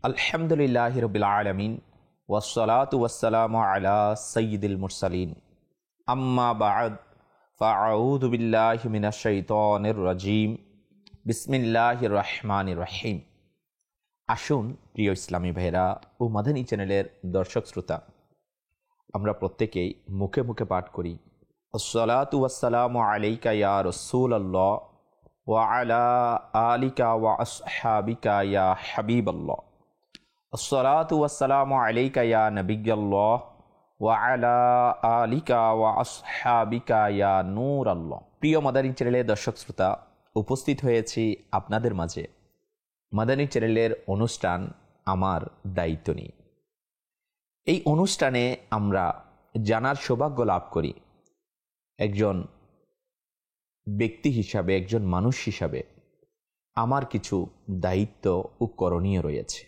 আলহামদুলিল্লাহি রাব্বিল আলামিন ওয়াসসালাতু ওয়াসসালামু আলা সাইয়্যিদিল মুরসালিন আম্মা বা'দ ফাআউযু বিল্লাহি মিনাশ শাইতানির রাজীম বিসমিল্লাহির রহমানির রহিম। আসুন প্রিয় ইসলামী ভাইরা ও মাদানী চ্যানেলের দর্শক শ্রোতা, আমরা প্রত্যেকেই মুখে মুখে পাঠ করি আসসালাতু ওয়াসসালামু আলাইকা ইয়া রাসূলুল্লাহ ওয়া আলা আলিকা ওয়া আসহাবিকা ইয়া হাবিবাল্লাহ। আসসালাতু ওয়াসসালামু আলাইকা ইয়া নবিয়্যাল্লাহ ওয়া আলা আলিকা ওয়া আসহাবিকা ইয়া নূরাল্লাহ। প্রিয় মাদানী চ্যানেলের দর্শক শ্রোতা, উপস্থিত হয়েছি আপনাদের মাঝে মাদানী চ্যানেলের অনুষ্ঠান আমার দায়িত্ব নিয়ে। এই অনুষ্ঠানে আমরা জানার সৌভাগ্য লাভ করি একজন ব্যক্তি হিসাবে, একজন মানুষ হিসাবে আমার কিছু দায়িত্ব ও করণীয় রয়েছে।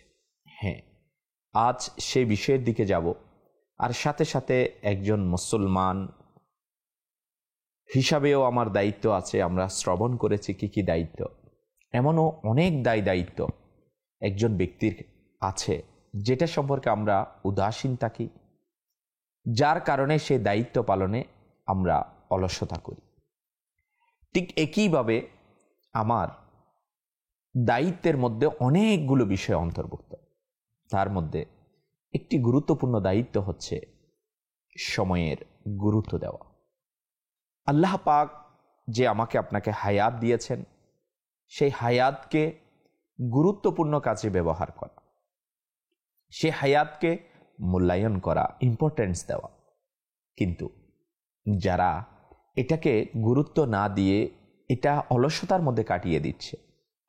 হ্যাঁ, আজ সেই বিষয়ের দিকে যাব। আর সাথে সাথে একজন মুসলমান হিসাবেও আমার দায়িত্ব আছে। আমরা শ্রবণ করেছি কি কি দায়িত্ব। এমনও অনেক দায়িত্ব একজন ব্যক্তির আছে যেটা সম্পর্কে আমরা উদাসীন থাকি, যার কারণে সে দায়িত্ব পালনে আমরা অলসতা করি। ঠিক একইভাবে আমার দায়িত্বের মধ্যে অনেকগুলো বিষয় অন্তর্ভুক্ত। তার মধ্যে একটি গুরুত্বপূর্ণ দায়িত্ব হচ্ছে সময়ের গুরুত্ব দেওয়া। আল্লাহ পাক যে আমাকে আপনাকে হায়াত দিয়েছেন, সেই হায়াতকে গুরুত্বপূর্ণ কাজে ব্যবহার করা, সে হায়াতকে মূল্যায়ন করা, ইম্পর্টেন্স দেওয়া। কিন্তু যারা এটাকে গুরুত্ব না দিয়ে এটা অলসতার মধ্যে কাটিয়ে দিচ্ছে,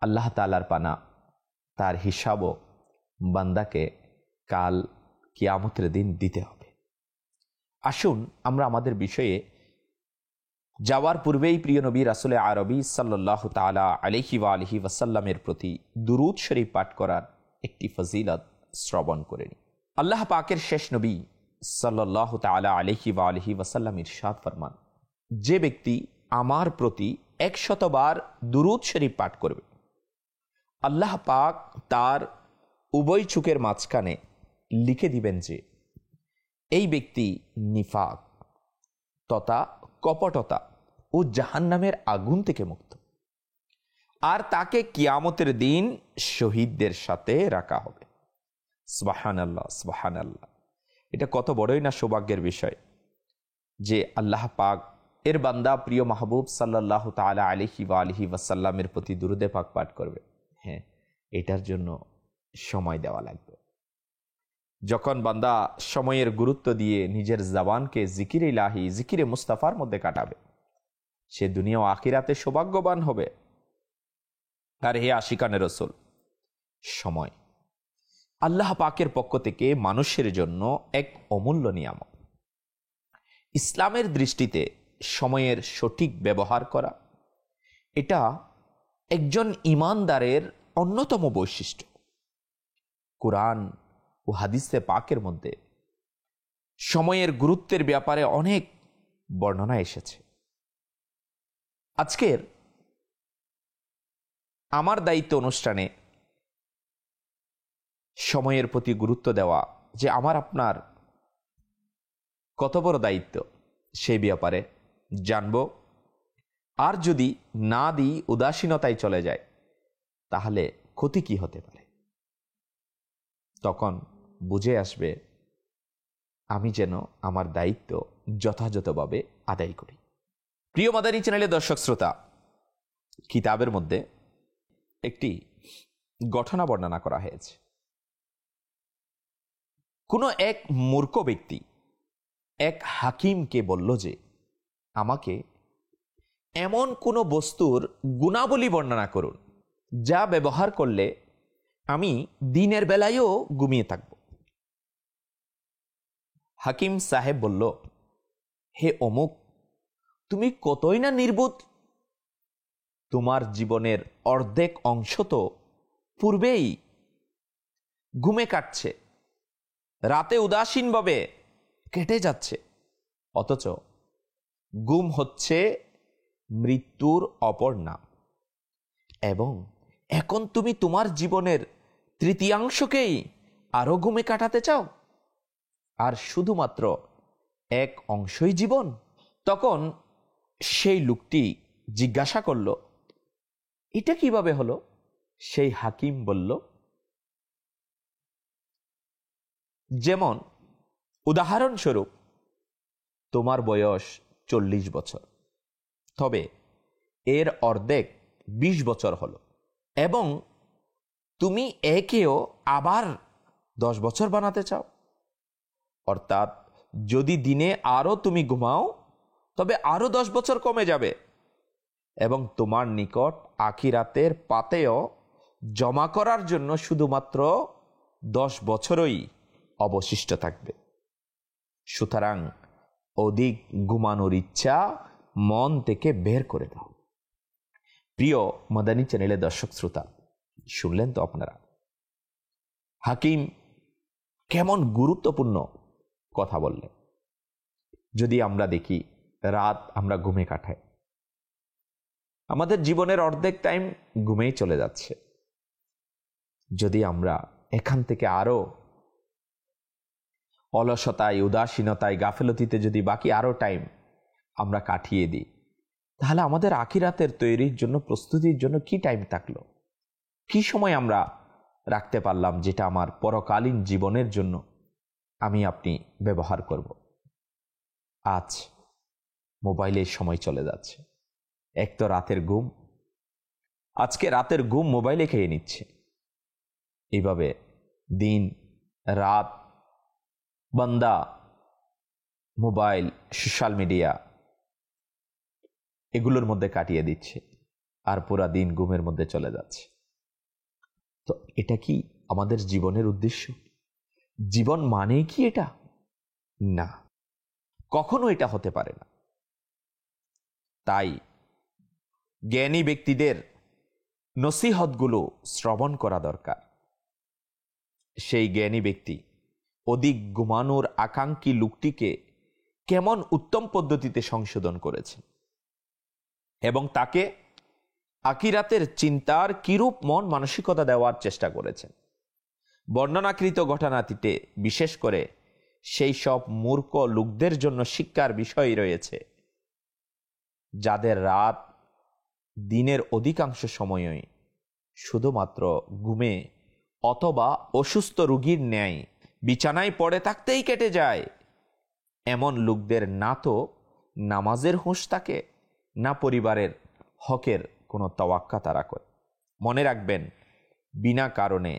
আল্লাহ তাআলার পানা তার হিসাবও বান্দাকে কাল কিয়ামতের দিন দিতে হবে। আসুন আমরা আমাদের বিষয়ে যাওয়ার পূর্বেই প্রিয় নবী রাসূলে আরবি সাল্লাল্লাহু তাআলা আলাইহি ওয়া আলিহি ওয়াসাল্লামের প্রতি দুরূদ শরীফ পাঠ করার একটি ফজিলত শ্রবণ করে নিই। আল্লাহ পাকের শেষ নবী সাল্লাল্লাহু তাআলা আলাইহি ওয়া আলিহি ওয়াসাল্লাম ইরশাদ ফরমান, যে ব্যক্তি আমার প্রতি 100 বার দুরূদ শরীফ পাঠ করবে, আল্লাহ পাক তার উভয় চোখের মাঝখানে লিখে দিবেন যে এই ব্যক্তি নিফাক তথা কপটতা ও জাহান্নামের আগুন থেকে মুক্ত, আর তাকে কিয়ামতের দিন শহীদদের সাথে রাখা হবে। সুবহানাল্লাহ, সুবহানাল্লাহ। এটা কত বড়ই না সৌভাগ্যের বিষয় যে আল্লাহ পাক এর বান্দা প্রিয় মাহবুব সাল্লাল্লাহু তাআলা আলাইহি ওয়া আলিহি ওয়াসাল্লামের প্রতি দুরূদে পাক পাঠ করবে। হ্যাঁ, এটার জন্য সময় দেওয়া লাগবে। যখন বান্দা সময়ের গুরুত্ব দিয়ে নিজের জবানকে জিকিরে ইলাহি, জিকিরে মুস্তাফার মধ্যে কাটাবে, সে দুনিয়া ও আখিরাতে সৌভাগ্যবান হবে। আর হে আশিকানে রাসূল, সময় আল্লাহ পাকের পক্ষ থেকে মানুষের জন্য এক অমূল্য নিয়ামত। ইসলামের দৃষ্টিতে সময়ের সঠিক ব্যবহার করা এটা একজন ঈমানদারের অন্যতম বৈশিষ্ট্য। কুরআন ও হাদিসে পাকের মধ্যে সময়ের গুরুত্বের ব্যাপারে অনেক বর্ণনা এসেছে। আজকের আমার দায়িত্ব অনুষ্ঠানে সময়ের প্রতি গুরুত্ব দেওয়া যে আমার আপনার কত বড় দায়িত্ব, সেই ব্যাপারে জানব। আর যদি না দিই, উদাসীনতায় চলে যায়, তাহলে ক্ষতি কি হতে পারে, তখন বুঝে আসবে আমি যেন আমার দায়িত্ব যথাযথভাবে আদায় করি। প্রিয় মাদানী চ্যানেলের দর্শক শ্রোতা, কিতাবের মধ্যে একটি ঘটনা বর্ণনা করা হয়েছে। কোনো এক মূর্খ ব্যক্তি এক হাকিমকে বলল যে আমাকে এমন কোনো বস্তুর গুণাবলী বর্ণনা করুন যা ব্যবহার করলে আমি দিনের বেলায়ও ঘুমিয়ে থাকব। হাকিম সাহেব বলল, হে অমুক, তুমি কতই না নির্বোধ। তোমার জীবনের অর্ধেক অংশ তো পূর্বেই ঘুমে কাটছে, রাতে উদাসীনভাবে কেটে যাচ্ছে, অথচ ঘুম হচ্ছে মৃত্যুর অপর নাম। এবং এখন তুমি তোমার জীবনের তৃতীয়াংশকেই আরো ঘুমে কাটাতে চাও, আর শুধুমাত্র এক অংশই জীবন? তখন সেই লোকটি জিজ্ঞাসা করল, এটা কিভাবে হলো? সেই হাকিম বলল, যেমন উদাহরণস্বরূপ তোমার বয়স 40 বছর, তবে এর অর্ধেক 20 বছর হলো, এবং তুমি একেও আবার 10 বছর বানাতে চাও। অর্থাৎ যদি দিনে আরো তুমি ঘুমাও তবে আরো 10 বছর কমে যাবে, এবং তোমার নিকট আখিরাতের পাতেও জমা করার জন্য শুধুমাত্র 10 বছরই অবশিষ্ট থাকবে। সুতরাং অধিক ঘুমানোর ইচ্ছা মন থেকে বের করে দাও। প্রিয় মাদানী চ্যানেলের দর্শক শ্রোতা, শুনলেন তো আপনারা হাকিম কেমন গুরুত্বপূর্ণ কথা বললেন। যদি আমরা দেখি রাত আমরা ঘুমে কাটাই, আমাদের জীবনের অর্ধেক টাইম ঘুমেই চলে যাচ্ছে। যদি আমরা এখান থেকে আরো অলসতায়, উদাসীনতায়, গাফেলতিতে যদি বাকি আরো টাইম আমরা কাটিয়ে দিই, তাহলে আমাদের আখিরাতের তৈরির জন্য, প্রস্তুতির জন্য কি টাইম থাকলো? কি সময় আমরা রাখতে পারলাম যেটা আমার পরকালীন জীবনের জন্য আমি আপনি ব্যবহার করব? আজ মোবাইলের সময় চলে যাচ্ছে। এক তো রাতের ঘুম, আজকে রাতের ঘুম মোবাইলে খেয়ে নিচ্ছে। এইভাবে দিন রাত বান্দা মোবাইল, সোশ্যাল মিডিয়া এগুলোর মধ্যে কাটিয়ে দিচ্ছে, আর পুরা দিন ঘুমের মধ্যে চলে যাচ্ছে। তো এটা কি আমাদের জীবনের উদ্দেশ্য? জীবন মানে কি এটা? না, কখনো এটা হতে পারে না। তাই জ্ঞানী ব্যক্তিদের নসিহতগুলো শ্রবণ করা দরকার। সেই জ্ঞানী ব্যক্তি অধিক ঘুমানোর আকাঙ্ক্ষী লোকটিকে কেমন উত্তম পদ্ধতিতে সংশোধন করেছেন এবং তাকে আখিরাতের চিন্তার কিরূপ মন মানসিকতা দেওয়ার চেষ্টা করেছেন। বর্ণনাকৃত ঘটনাটিতে বিশেষ করে সেই সব মূর্খ লোকদের জন্য শিক্ষার বিষয় রয়েছে যাদের রাত দিনের অধিকাংশ সময়ই শুধুমাত্র ঘুমে অথবা অসুস্থ রোগীর ন্যায় বিছানায় পড়ে থাকতেই কেটে যায়। এমন লোকদের না তো নামাজের হুঁশ থাকে, না পরিবারের হকের কোনো তাওয়াক্কা তারা করে। মনে রাখবেন, বিনা কারণে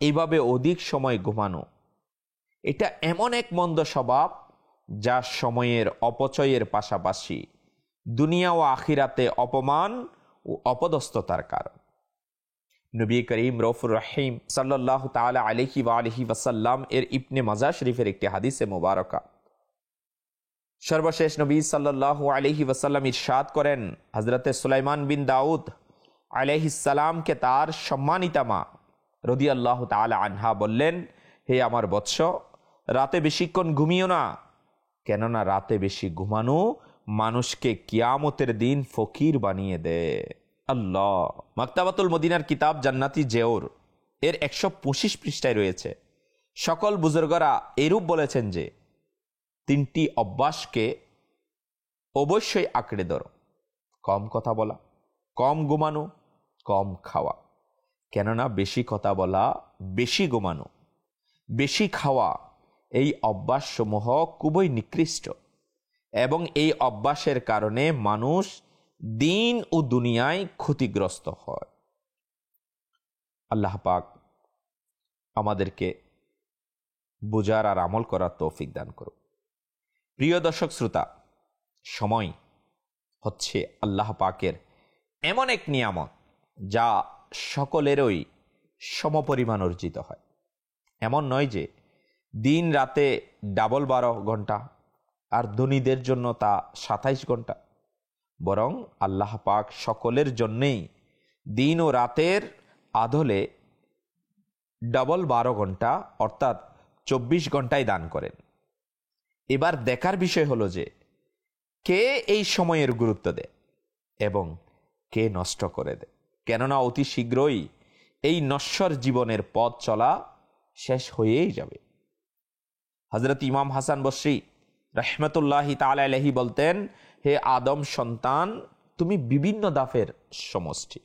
এইভাবে অধিক সময় ঘুমানো এটা এমন এক মন্দ স্বভাব যা সময়ের অপচয়ের পাশাপাশি দুনিয়া ও আখিরাতে অপমান ও অপদস্থতার কারণ। নবী করিম রউফুর রহিম সাল্লাল্লাহু তাআলা আলাইহি ওয়া আলিহি ওয়াসাল্লাম এর ইবনে মাজাহ শরীফের একটি হাদিসে মুবারকা সর্বশেষ নবী সাল্লাল্লাহু আলাইহি ওয়াসাল্লাম ইরশাদ করেন, হযরতে সুলাইমান বিন দাউদ আলাইহিস সালামকে তার সম্মানিতা মা রাদিয়াল্লাহু তাআলা আনহা বললেন, হে আমার বৎস, রাতে বেশিক্ষণ ঘুমিও না, কেননা রাতে বেশি ঘুমানো মানুষকে কিয়ামতের দিন ফকির বানিয়ে দেয়। আল্লাহ। মাকতাবাতুল মদিনার কিতাব জান্নাতি জেওর এর 125 পৃষ্ঠায় রয়েছে। সকল বুজুর্গরা এরূপ বলেছেন যে 3টি অভ্যাসকে অবশ্যই আঁকড়ে ধরো: কম কথা বলা, কম ঘুমানো, কম খাওয়া। কেননা বেশি কথা বলা, বেশি ঘুমানো, বেশি খাওয়া এই অভ্যাসসমূহ খুবই নিকৃষ্ট, এবং এই অভ্যাসের কারণে মানুষ দিন ও দুনিয়ায় ক্ষতিগ্রস্ত হয়। আল্লাহ পাক আমাদেরকে বুঝার আর আমল করার তৌফিক দান করুন। প্রিয় দর্শক শ্রোতা, সময় হচ্ছে আল্লাহ পাকের এমন এক নিয়ামত যা সকলেরই সমপরিমাণ অর্জিত হয়। এমন নয় যে দিন রাতে ডাবল 12 ঘন্টা আর ধনীদের জন্য তা 27 ঘন্টা, বরং আল্লাহ পাক সকলের জন্যেই দিন ও রাতের আদলে ডাবল 12 ঘন্টা অর্থাৎ 24 ঘন্টায় দান করেন। এবার দেখার বিষয় হলো যে কে এই সময়ের গুরুত্ব দেয় এবং কে নষ্ট করে দেয়। কেননা অতি শীঘ্রই এই নশ্বর জীবনের পথ চলা শেষ হয়েই যাবে। হযরত ইমাম হাসান বসরি রাহমাতুল্লাহি তাআলা আলাইহি বলতেন, হে আদম সন্তান, তুমি বিভিন্ন ধাপের সমষ্টি।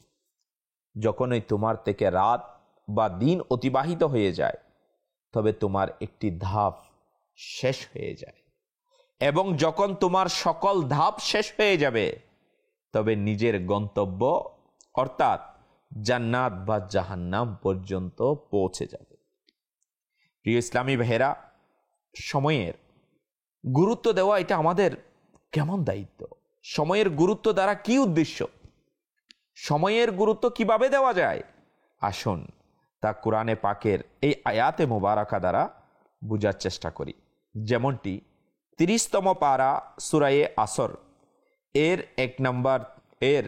যখনই তোমার থেকে রাত বা দিন অতিবাহিত হয়ে যায়, তবে তোমার একটি ধাপ শেষ হয়ে যায়, এবং যখন তোমার সকল ধাপ শেষ হয়ে যাবে, তবে নিজের গন্তব্য অর্থাৎ জান্নাত বা জাহান্নাম পর্যন্ত পৌঁছে যাবে। প্রিয় ইসলামী ভাইয়েরা, সময়ের গুরুত্ব দেওয়া এটা আমাদের কেমন দায়িত্ব? সময়ের গুরুত্ব দ্বারা কি উদ্দেশ্য? সময়ের গুরুত্ব কিভাবে দেওয়া যায়? আসুন তা কোরআনে পাকের এই আয়াতে মোবারকা দ্বারা বুঝার চেষ্টা করি। যেমনটি 30তম পারা সূরায়ে আসর এর 1 নম্বর এর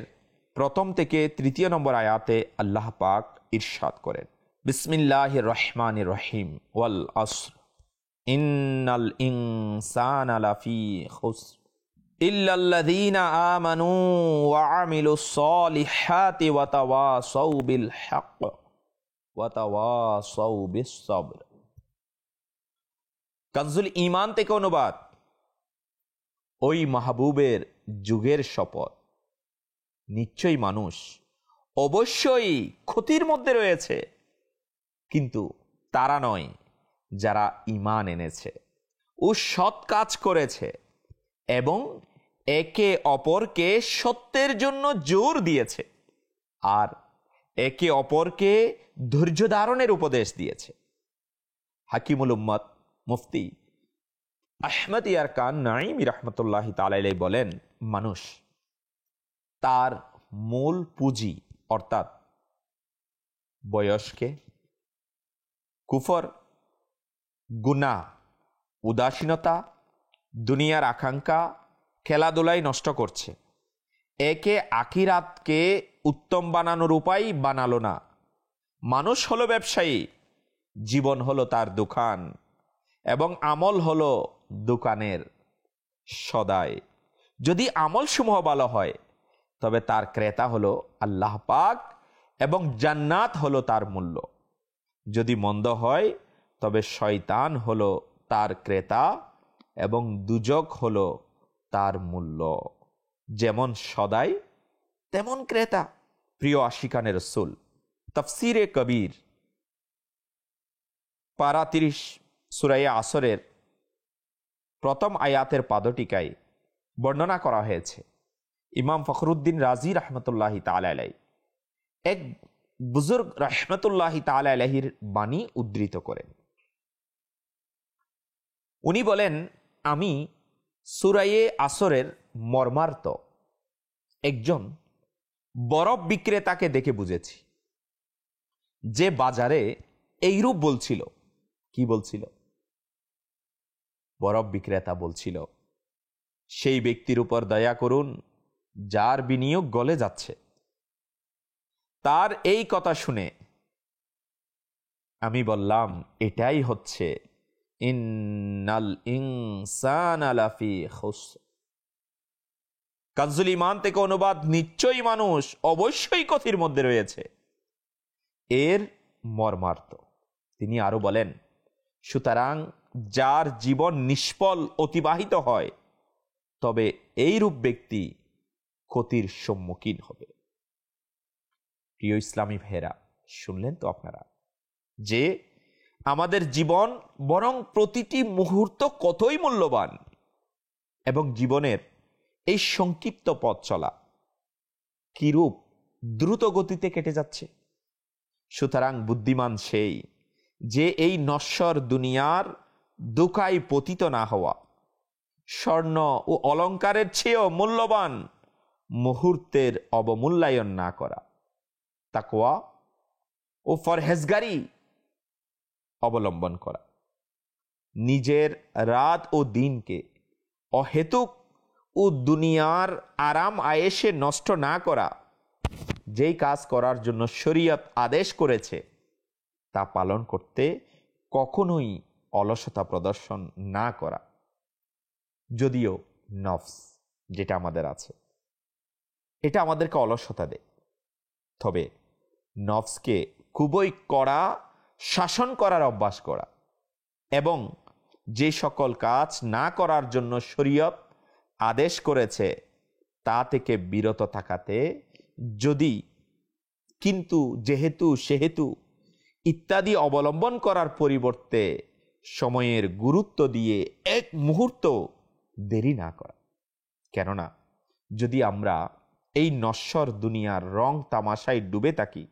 প্রথম থেকে 3 নম্বর আয়াতে আল্লাহ পাক ইরশাদ করেন, বিসমিল্লাহির রহমানির রহিম, ওয়াল আসর ইন্নাল ইনসানা লাফি খুসর ইল্লাল্লাযীনা আমানু ওয়া আমিলুস সলিহাতি ওয়া তাওয়াসাউ বিল হক ওয়া তাওয়াসাউ বিস সবর। কানজুল ঈমান থেকে অনুবাদ। ওই মাহবুবের যুগের শপথ, নিশ্চয়ই মানুষ অবশ্যই ক্ষতির মধ্যে রয়েছে, কিন্তু তারা নয় যারা ঈমান এনেছে ও সৎ কাজ করেছে এবং একে অপরকে সত্যের জন্য জোর দিয়েছে আর একে অপরকে ধৈর্য ধারণের উপদেশ দিয়েছে। হাকিমুল উম্মত মুফতি আহমদ ইয়ারকান নাঈমি রাহমাতুল্লাহি তাআলা আলাইহি বলেন, মানুষ তার মূল পুঁজি অর্থাৎ বয়সকে কুফর, গুনাহ, উদাসীনতা, দুনিয়ার আকাঙ্ক্ষা, খেলাধুলায় নষ্ট করছে। একে আখিরাতকে উত্তম বানানোর উপায় বানালো না। মানুষ হলো ব্যবসায়ী, জীবন হলো তার দোকান এবং আমল হলো দোকানের সদাই। যদি আমল সমূহ ভালো হয়, তবে তার ক্রেতা হলো আল্লাহ পাক এবং জান্নাত হলো তার মূল্য। যদি মন্দ হয়, তবে শয়তান হলো তার ক্রেতা এবং দুজক হলো তার মূল্য। যেমন সদাই তেমন ক্রেতা। প্রিয় আশিকানে রসুল তাফসিরে কবির পারা 30 সূরায়ে আসরের প্রথম আয়াতের পাদটিকায় বর্ণনা করা হয়েছে। ইমাম ফখরুদ্দিন রাজি রহমতুল্লাহি তাআলা আলাইহি এক বুজুর্গ রহমতুল্লাহি তাআলা আলাইহির বাণী উদ্ধৃত করেন। উনি বলেন, আমি সূরায়ে আসরের মর্মার্থ একজন বরফ বিক্রেতাকে দেখে বুঝেছি, যে বাজারে এইরূপ বলছিল। কি বলছিল? বরফ বিক্রেতা বলছিল, সেই ব্যক্তির উপর দয়া করুন যার বিনিয়োগ গলে যাচ্ছে। তার এই কথা শুনে আমি বললাম, এটাই হচ্ছে ইন্নাল ইনসানা লাফি খুসর। কানজুল ঈমান থেকে অনুবাদ, নিশ্চয়ই মানুষ অবশ্যই ক্ষতির মধ্যে রয়েছে। এর মর্মার্থ তিনি আরো বলেন, সুতরাং যার জীবন নিষ্ফল অতিবাহিত হয়, তবে এইরূপ ব্যক্তি ক্ষতির সম্মুখীন হবে। প্রিয় ইসলামী ভাইয়েরা, শুনলেন তো আপনারা যে আমাদের জীবন বরং প্রতিটি মুহূর্ত কতই মূল্যবান, এবং জীবনের এই সংক্ষিপ্ত পথ চলা কিরূপ দ্রুত গতিতে কেটে যাচ্ছে। সুতরাং বুদ্ধিমান সেই যে এই নশ্বর দুনিয়ার দুকায় পতিত না হওয়া, স্বর্ণ ও অলংকারের চেয়েও মূল্যবান মুহূর্তের অবমূল্যায়ন না করা, তাকওয়া ও ফরহেজগারি অবলম্বন করা, নিজের রাত ও দিনকে অহেতুক ও দুনিয়ার আরাম আয়েশে নষ্ট না করা, যেই কাজ করার জন্য শরীয়ত আদেশ করেছে তা পালন করতে কখনোই অলসতা প্রদর্শন না করা। যদিও নফস যেটা আমাদের আছে, এটা আমাদেরকে অলসতা দেয়, তবে নফসকে খুবই কড়া শাসন করার অভ্যাস করা এবং যে সকল কাজ না করার জন্য শরীয়ত আদেশ করেছে তা থেকে বিরত থাকাতে, যদি কিন্তু যেহেতু সেহেতু ইত্যাদি অবলম্বন করার পরিবর্তে সময়ের গুরুত্ব দিয়ে এক মুহূর্ত দেরি না করা। কেননা যদি আমরা এই নশ্বর দুনিয়ার রং তামাশায় ডুবে থাকি,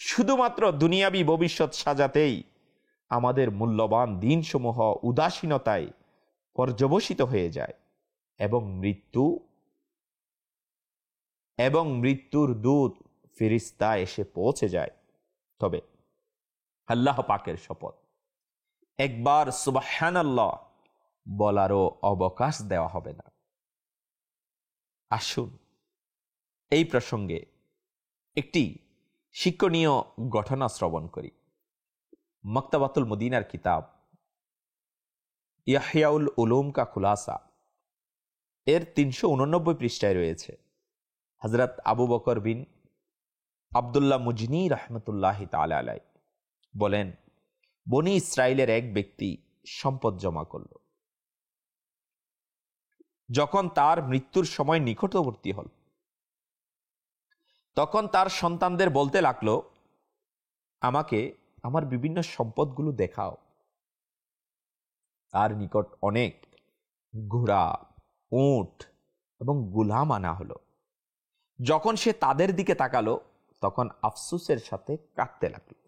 শুধুমাত্র দুনিয়াবি ভবিষ্যৎ সাজাতেই আমাদের মূল্যবান দিনসমূহ উদাসীনতায় পর্যবসিত হয়ে যায় এবং মৃত্যুর দূত ফেরেশতা এসে পৌঁছে যায়, তবে আল্লাহ পাকের শপথ, একবার সুবহানাল্লাহ বলারও অবকাশ দেওয়া হবে না। আসুন এই প্রসঙ্গে একটি শিক্ষণীয় ঘটনা শ্রবণ করি। মক্তবাতুল মদিনার কিতাব ইয়াহইয়াউল উলুম কা খুলাসা এর 389 পৃষ্ঠায় রয়েছে, হযরত আবু বকর বিন আব্দুল্লাহ মুজনি রহমতুল্লাহি তাআলা আলাইহি বলেন, বনি ইসরাইলের এক ব্যক্তি সম্পদ জমা করল। যখন তার মৃত্যুর সময় নিকটবর্তী হল, তখন তার সন্তানদের বলতে লাগলো, আমাকে আমার বিভিন্ন সম্পদগুলো দেখাও। তার নিকট অনেক ঘোড়া, উট এবং গুলাম আনা হলো। যখন সে তাদের দিকে তাকালো, তখন আফসোসের সাথে কাঁদতে লাগলো।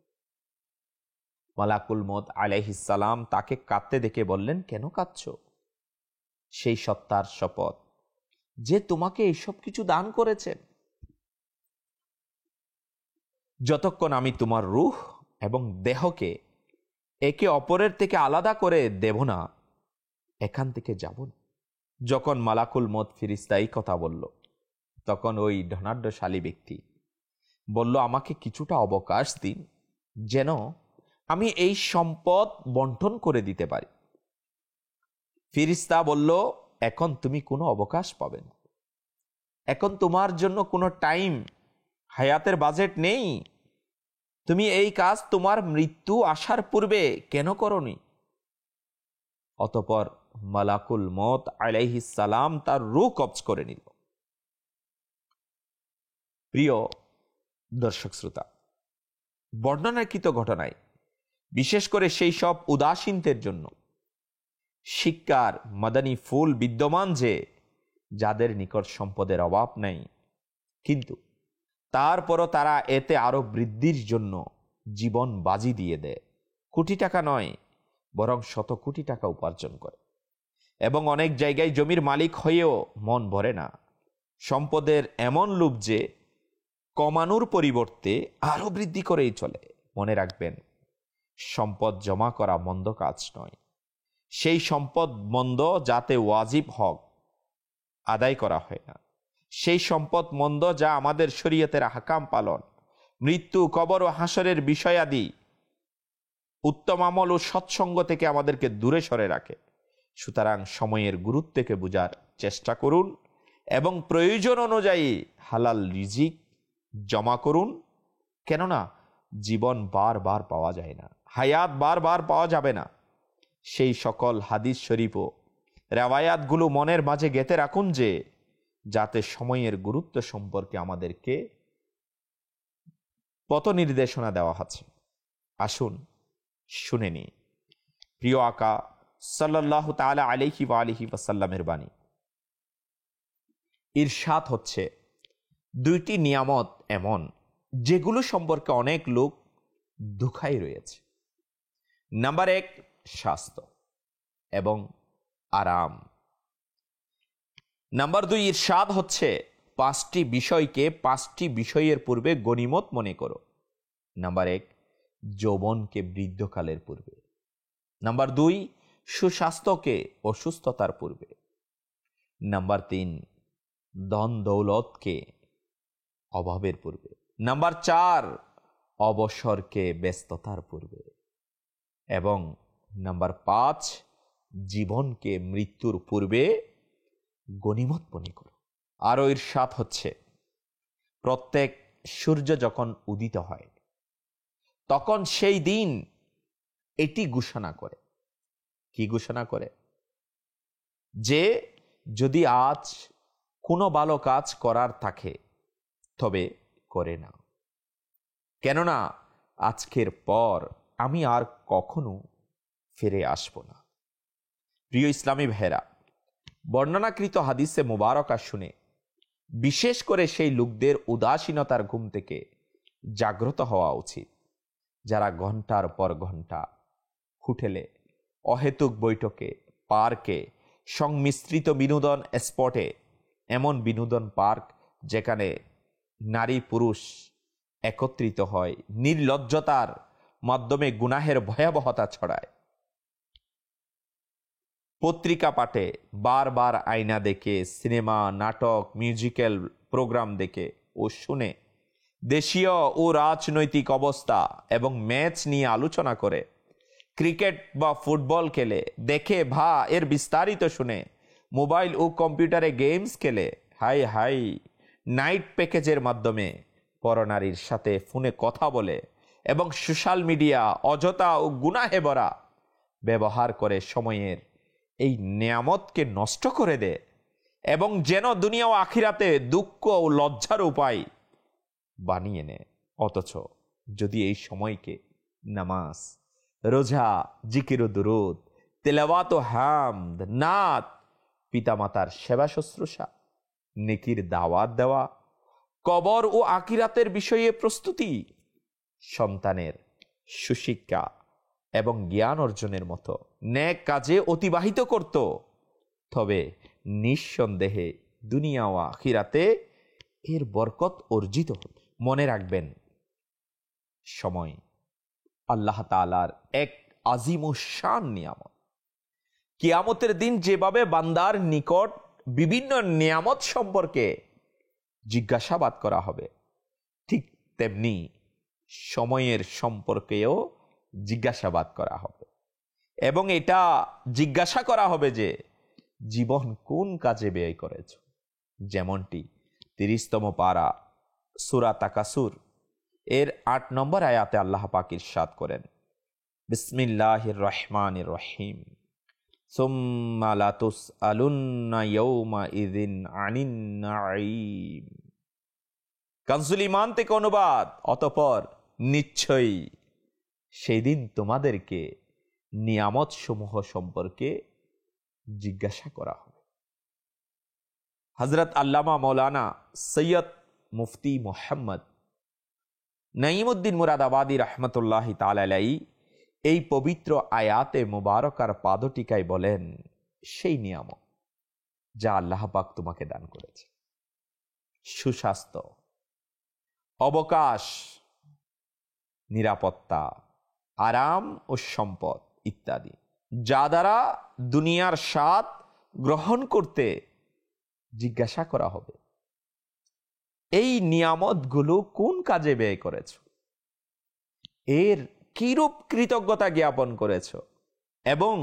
মালাকুল মউত আলাইহিস সালাম তাকে কাঁদতে দেখে বললেন, কেন কাঁদছ? সেই সত্তার শপথ যে তোমাকে এইসব কিছু দান করেছেন, যতক্ষণ আমি তোমার রূহ এবং দেহকে একে অপরের থেকে আলাদা করে দেব না, এখান থেকে যাব না। যখন মালাকুল মউত ফেরেশতা এই কথা বলল, তখন ওই ধনাঢ্যশালী ব্যক্তি বলল, আমাকে কিছুটা অবকাশ দিন, যেন আমি এই সম্পদ বন্টন করে দিতে পারি। ফেরেশতা বলল, এখন তুমি কোনো অবকাশ পাবে না, এখন তোমার জন্য কোনো টাইম, হায়াতের বাজেট নেই। তুমি এই কাজ তোমার মৃত্যু আসার পূর্বে কেন করনি? অতঃপর মালাকুল মউত আলাইহিস সালাম তার রূহ কবজ করে নিল। প্রিয় দর্শক শ্রোতা, বর্ণনাকৃত ঘটনায় বিশেষ করে সেই সব উদাসীনদের জন্য শিক্ষার মাদানী ফুল বিদ্যমান যে যাদের নিকট সম্পদের অভাব নেই, কিন্তু তারপরও তারা এতে আরো বৃদ্ধির জন্য জীবন বাজি দিয়ে দেয়। কোটি টাকা নয়, বরং শত কোটি টাকা উপার্জন করে এবং অনেক জায়গায় জমির মালিক হয়েও মন ভরে না। সম্পদের এমন লোভ যে কমানোর পরিবর্তে আরো বৃদ্ধি করেই চলে। মনে রাখবেন, সম্পদ জমা করা মন্দ কাজ নয়। সেই সম্পদ মন্দ যাতে ওয়াজিব হক আদায় করা হয় না, সেই সম্পদ মন্দ যা আমাদের শরীয়তের আহকাম পালন, মৃত্যু, কবর ও হাসরের বিষয়াদি উত্তম আমল ও সৎসঙ্গ থেকে আমাদেরকে দূরে সরে রাখে। সুতরাং সময়ের গুরুত্বকে বোঝার চেষ্টা করুন এবং প্রয়োজন অনুযায়ী হালাল রিজিক জমা করুন। কেননা জীবন বারবার পাওয়া যায় না, হায়াত বারবার পাওয়া যাবে না। সেই সকল হাদিস শরীফ ও রেওয়ায়াতগুলো মনের মাঝে গেঁথে রাখুন যে যাতে সময়ের গুরুত্ব সম্পর্কে আমাদেরকে পথ নির্দেশনা দেওয়া আছে। আসুন শুনে নি প্রিয় আকা সাল্লাল্লাহু তাআলা আলাইহি ওয়া আলিহি ওয়াসাল্লামের বাণী। ইরশাদ হচ্ছে, দুইটি নিয়ামত এমন যেগুলো সম্পর্কে অনেক লোক দুঃখায় রয়েছে। নাম্বার 1, স্বাস্থ্য এবং আরাম। নাম্বার 2, ইরশাদ হচ্ছে, 5টি বিষয়কে 5টি বিষয়ের পূর্বে গনিমত মনে করো। নাম্বার 1, যৌবনকে বৃদ্ধকালের পূর্বে। নাম্বার 2, সুস্বাস্থ্যকে অসুস্থতার পূর্বে। নাম্বার 3, ধন দৌলতকে অভাবের পূর্বে। নাম্বার 4, অবসরকে ব্যস্ততার পূর্বে। এবং নাম্বার 5, জীবনকে মৃত্যুর পূর্বে গনিমত মনে করো। আরো ইরশাদ হচ্ছে, প্রত্যেক সূর্য যখন উদিত হয় তখন সেই দিন এটি ঘোষণা করে, কি ঘোষণা করে? যে যদি আজ কোনো ভালো কাজ করার থাকে তবে করে না, কেননা আজকের পর আমি আর কখনো ফিরে আসব না। প্রিয় ইসলামী ভাইরা, বর্ণনাকৃত হাদিসে মুবারকা শুনে বিশেষ করে সেই লোকদের উদাসীনতার ঘুম থেকে জাগ্রত হওয়া উচিত, যারা ঘন্টার পর ঘন্টা হোটেলে, অহেতুক বৈঠকে, পার্কে, সংমিশ্রিত বিনোদন স্পটে, এমন বিনোদন পার্ক যেখানে নারী পুরুষ একত্রিত হয়, নির্লজ্জতার মাধ্যমে গুনাহের ভয়াবহতা ছড়ায়, পত্রিকা পাঠে, বারবার আয়না দেখে, সিনেমা, নাটক, মিউজিক্যাল প্রোগ্রাম দেখে ও শুনে দেশীয় ও রাজনৈতিক অবস্থা এবং ম্যাচ নিয়ে আলোচনা করে, ক্রিকেট বা ফুটবল খেলে দেখে বা এর বিস্তারিত শুনে, মোবাইল ও কম্পিউটারে গেমস খেলে, হাই হাই নাইট প্যাকেজের মাধ্যমে পরনারীর সাথে ফোনে কথা বলে এবং সোশ্যাল মিডিয়া অযথা ও গুনাহে ভরা ব্যবহার করে সময়ের এই নিয়ামতকে নষ্ট করে দেয় এবং যেন দুনিয়া ও আখিরাতে দুঃখ ও লজ্জার উপায় বানিয়ে নেয়। অথচ যদি এই সময়কে নামাজ, রোজা, জিকির ও দুরুদ, তেলাওয়াত ও হামদ, নাত, পিতামাতার সেবা শুশ্রূষা, নেকির দাওয়াত দেওয়া, কবর ও আখিরাতের বিষয়ে প্রস্তুতি, সন্তানের সুশিক্ষা এবং জ্ঞান অর্জনের মতো নেক কাজে অতিবাহিত করত, তবে নিঃসন্দেহে দুনিয়া ও আখিরাতে এর বরকত অর্জিত হতো। মনে রাখবেন, সময় আল্লাহ তাআলার এক আজিম ও শান নিয়ামত। কিয়ামতের দিন যেভাবে বান্দার নিকট বিভিন্ন নিয়ামত সম্পর্কে জিজ্ঞাসাবাদ করা হবে, ঠিক তেমনি সময়ের সম্পর্কেও জিজ্ঞাসাবাদ করা হবে এবং এটা জিজ্ঞাসা করা হবে যে জীবন কোন কাজে ব্যয় করেছ। যেমনটি 30তম পারা সূরা তাকাসুর এর 8 নম্বর আয়াতে আল্লাহ পাক ইরশাদ করেন, বিসমিল্লাহির রহমানির রহিম, সুম্মা লা তুসআলুন্না ইয়াওমা ইযিন আনিন নাঈম। কানজুল ঈমান থেকে অনুবাদ, অতঃপর নিশ্চয়ই সেই দিন তোমাদেরকে নিয়ামত সমূহ সম্পর্কে জিজ্ঞাসা করা হবে। হযরত আল্লামা মাওলানা সৈয়দ মুফতি মুহাম্মদ নাঈমউদ্দিন মুরাদাবাদী রাহমাতুল্লাহি তাআলা আলাইহি এই পবিত্র আয়াতে মুবারকার পাদটিকায় বলেন, সেই নিয়ামত যা আল্লাহ পাক তোমাকে দান করেছে, সুস্বাস্থ্য, অবকাশ, নিরাপত্তা, আরাম ও সম্পদ ইত্যাদি, যা দ্বারা দুনিয়ার স্বাদ গ্রহণ করতে জিজ্ঞাসা করা হবে। এই নিয়ামতগুলো কোন কাজে ব্যয় করেছ, এর কিরূপ কৃতজ্ঞতা জ্ঞাপন করেছ এবং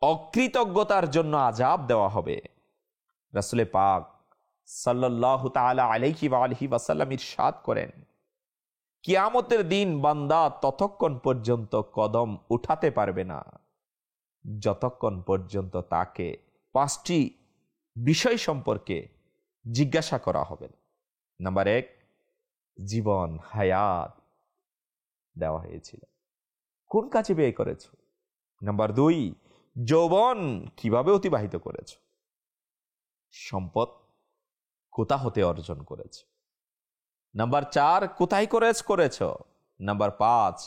অকৃতজ্ঞতার জন্য আযাব দেওয়া হবে। রাসূল পাক সাল্লাল্লাহু তাআলা আলাইহি ওয়া আলিহি ওয়াসাল্লাম ইরশাদ করেন, কিয়ামতের দিন বান্দা ততক্ষণ পর্যন্ত কদম উঠাতে পারবে না যতক্ষণ পর্যন্ত তাকে 5টি বিষয় সম্পর্কে জিজ্ঞাসা করা হবে। নাম্বার 1, জীবন হায়াত দেওয়া হয়েছিল, কোন কাজে ব্যয় করেছ। নাম্বার 2, যৌবন কিভাবে অতিবাহিত করেছ। সম্পদ কোথা হতে অর্জন করেছ। নাম্বার 4, কোথায় করেছ। নাম্বার 5,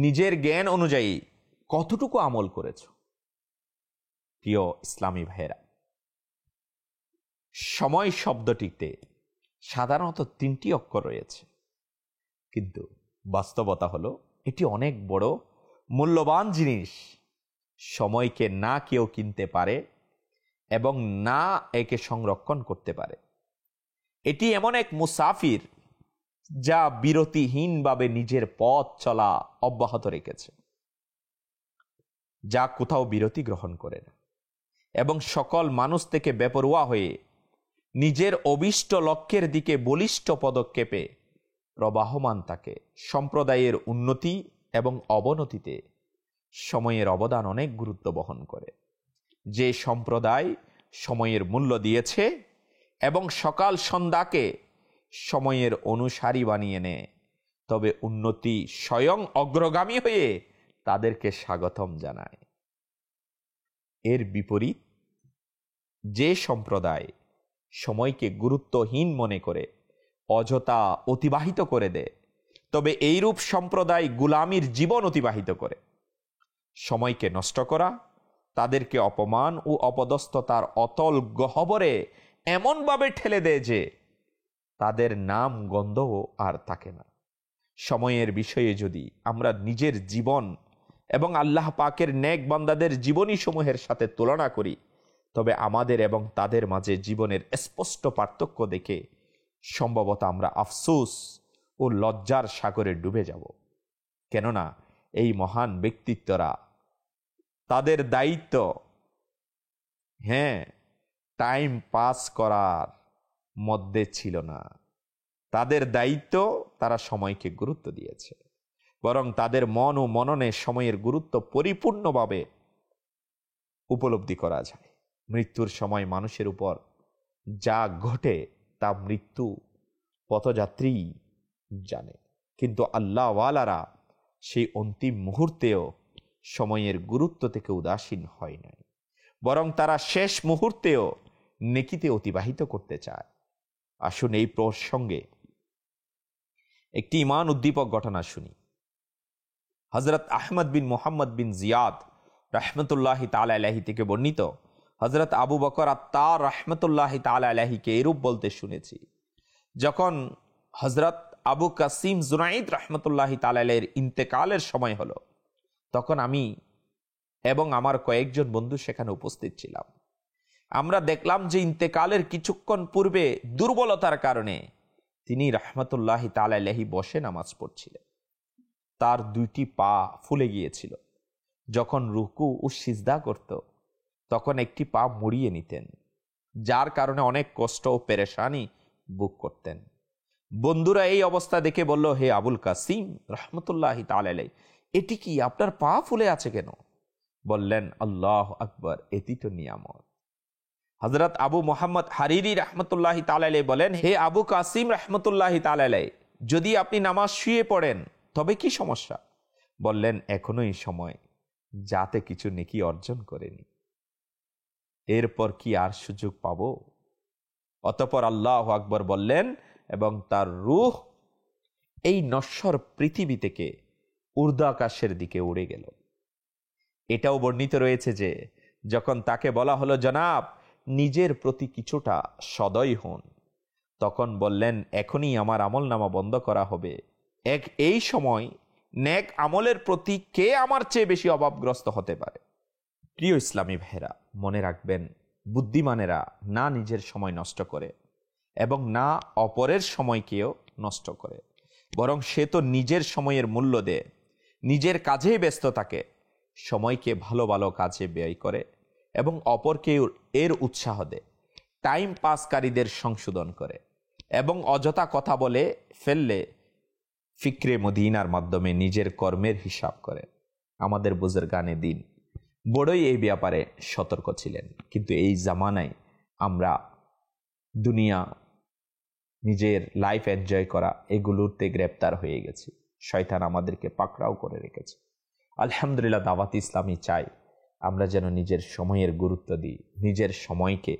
নিজের জ্ঞান অনুযায়ী কতটুকু আমল করেছ। প্রিয় ইসলামী ভাইয়েরা, সময় শব্দটিতে সাধারণত 3টি অক্ষর রয়েছে, কিন্তু বাস্তবতা হলো এটি অনেক বড় মূল্যবান জিনিস। সময়কে না কেউ কিনতে পারে এবং না একে সংরক্ষণ করতে পারে। এটি এমন এক মুসাফির যা বিরতিহীনভাবে নিজের পথ চলা অব্যাহত রেখেছে, যা কোথাও বিরতি গ্রহণ করে না এবং সকল মানুষ থেকে বেপরোয়া হয়ে নিজের অভিষ্ট লক্ষ্যের দিকে বলিষ্ঠ পদক্ষেপে প্রবাহমান থাকে। সম্প্রদায়ের উন্নতি এবং অবনতিতে সময়ের অবদান অনেক গুরুত্ব বহন করে। যে সম্প্রদায় সময়ের মূল্য দিয়েছে এবং সকাল সন্ধ্যাকে সময়ের অনুসারী বানিয়ে নেয়, তবে উন্নতি স্বয়ং অগ্রগামী হয়ে তাদেরকে স্বাগতম জানায়। এর বিপরীত যে সম্প্রদায় সময়কে গুরুত্বহীন মনে করে অযথা অতিবাহিত করে দেয়, তবে এইরূপ সম্প্রদায় গুলামির জীবন অতিবাহিত করে। সময়কে নষ্ট করা তাদেরকে অপমান ও অপদস্থতার অতল গহ্বরে এমনভাবে ঠেলে দেয় যে তাদের নাম গন্ধও আর থাকে না। সময়ের বিষয়ে যদি আমরা নিজের জীবন এবং আল্লাহ পাকের নেক বান্দাদের জীবনী সমূহের সাথে তুলনা করি, তবে আমাদের এবং তাদের মাঝে জীবনের স্পষ্ট পার্থক্য দেখে সম্ভবত আমরা আফসোস ও লজ্জার সাগরে ডুবে যাব। কেননা এই মহান ব্যক্তিত্বরা তাদের দায়িত্ব টাইম পাস করার মধ্যে ছিল না। তাদের দায়িত্ব, তারা সময়কে গুরুত্ব দিয়েছে, বরং তাদের মন ও মননে সময়ের গুরুত্ব পরিপূর্ণভাবে উপলব্ধি করা যায়। মৃত্যুর সময় মানুষের উপর যা ঘটে তা মৃত্যু পথযাত্রী জানে, কিন্তু আল্লাহওয়ালারা সেই অন্তিম মুহূর্তেও সময়ের গুরুত্ব থেকে উদাসীন হয় নাই, বরং তারা শেষ মুহূর্তেও নেকিতে অতিবাহিত করতে চায়। আসুন এই প্রসঙ্গে একটি ঈমান উদ্দীপক ঘটনা শুনি। হযরত আহমদ বিন মুহাম্মদ বিন জিয়াদ রাহমাতুল্লাহি তাআলা আলাইহি থেকে বর্ণিত, হযরত আবু বকর আত্তার রাহমাতুল্লাহি তাআলা আলাইহিকে এরূপ বলতে শুনেছি, যখন হযরত আবু কাসিম জুনাইদ রাহমাতুল্লাহি তাআলা আলাইহির ইন্তেকালের সময় হলো, তখন আমি এবং আমার কয়েকজন বন্ধু সেখানে উপস্থিত ছিলাম। আমরা দেখলাম যে ইন্তেকালের কিছুক্ষণ পূর্বে দুর্বলতার কারণে তিনি রাহমাতুল্লাহি তাআলা আলাইহি বসে নামাজ পড়ছিলেন। তার দুইটি পা ফুলে গিয়েছিল। যখন রুকু ও সিজদা করত, তখন একটি পা মুড়িয়ে নিতেন, যার কারণে অনেক কষ্ট ও পেরেশানি ভোগ করতেন। বন্ধুরা এই অবস্থা দেখে বলল, হে আবুল কাসিম রাহমাতুল্লাহি তাআলা আলাইহি, এটি কি, আপনার পা ফুলে আছে কেন? বললেন, আল্লাহ আকবার, এটি তো নিয়ামত। হযরত আবু মুহাম্মদ হারিরি রাহমাতুল্লাহি তাআলা আলাইহি বলেন, হে আবু কাসিম রাহমাতুল্লাহি তাআলা আলাইহি, যদি আপনি নামাজ শুয়ে পড়েন তবে কি সমস্যা? বললেন, এখনোই সময়, যাতে কিছু নেকি অর্জন করেনি, এরপর কি আর সুযোগ পাবো? অতঃপর আল্লাহু আকবার বললেন এবং তার রূহ এই নশ্বর পৃথিবী থেকে ঊর্ধ্বাকাশের দিকে উড়ে গেল। এটাও বর্ণিত রয়েছে যে যখন তাকে বলা হলো, জনাব নিজের প্রতি কিছুটা সদয় হন, তখন বললেন, এখনই আমার আমলনামা বন্ধ করা হবে। এই সময় নেক আমলের প্রতি কে আমার চেয়ে বেশি অভাবগ্রস্ত হতে পারে? প্রিয় ইসলামী ভাইরা, মনে রাখবেন, বুদ্ধিমানেরা না নিজের সময় নষ্ট করে এবং না অপরের সময়কেও নষ্ট করে, বরং সে তো নিজের সময়ের মূল্য দেয়, নিজের কাজেই ব্যস্ত থাকে, সময়কে ভালো ভালো কাজে ব্যয় করে এবং অপরকে এর উৎসাহ দেয়, টাইম পাসকারীদের সংশোধন করে এবং অযথা কথা বলে ফেললে ফিক্রে মদিনার মাধ্যমে নিজের কর্মের হিসাব করে। আমাদের বুজুর্গানে দিন বড়ই এই ব্যাপারে সতর্ক ছিলেন, কিন্তু এই জামানায় আমরা দুনিয়া, নিজের লাইফ এনজয় করা, এগুলোতে গ্রেপ্তার হয়ে গেছি। শয়তান আমাদেরকে পাকড়াও করে রেখেছে। আলহামদুলিল্লাহ, দাওয়াত ইসলামী চাই আমরা যেন নিজের সময়ের গুরুত্ব দিই, নিজের সময়কে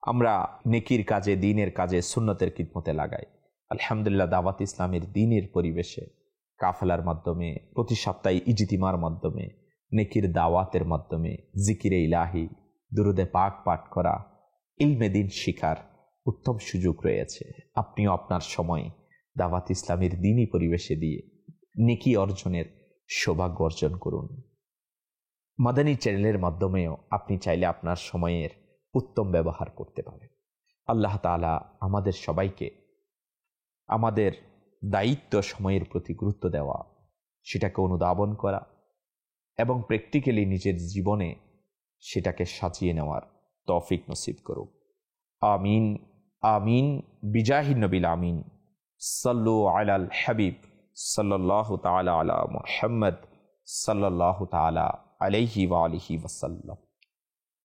আমরা নেকির কাজে, দিনের কাজে, সুন্নতের খিদমতে লাগাই। আলহামদুলিল্লাহ, দাওয়াত ইসলামের দিনের পরিবেশে কাফেলার মাধ্যমে, প্রতি সপ্তাহে ইজতিমার মাধ্যমে, নেকির দাওয়াতের মাধ্যমে, জিকিরে ইলাহি, দুরুদে পাক পাঠ করা, ইলমে দিন শিখার উত্তম সুযোগ রয়েছে। আপনিও আপনার সময় দাওয়াত ইসলামের দিনই পরিবেশে দিয়ে নেকি অর্জনের সৌভাগ্য অর্জন করুন। মাদানী চ্যানেলের মাধ্যমেও আপনি চাইলে আপনার সময়ের উত্তম ব্যবহার করতে পারেন। আল্লাহ তাআলা আমাদের সবাইকে আমাদের দায়িত্ব সময়ের প্রতি গুরুত্ব দেওয়া, সেটাকে অনুধাবন করা এবং প্র্যাকটিক্যালি নিজের জীবনে সেটাকে সাজিয়ে নেওয়ার তৌফিক নসিব করুক। আমিন আমিন বিজাহিন নবিল আমিন সাল্লু আলাল হাবিব সাল্লাল্লাহু তাআলা আলা মুহাম্মদ সাল্লাল্লাহু তাআলা আলাইহি ওয়া আলিহি ওয়াসাল্লাম।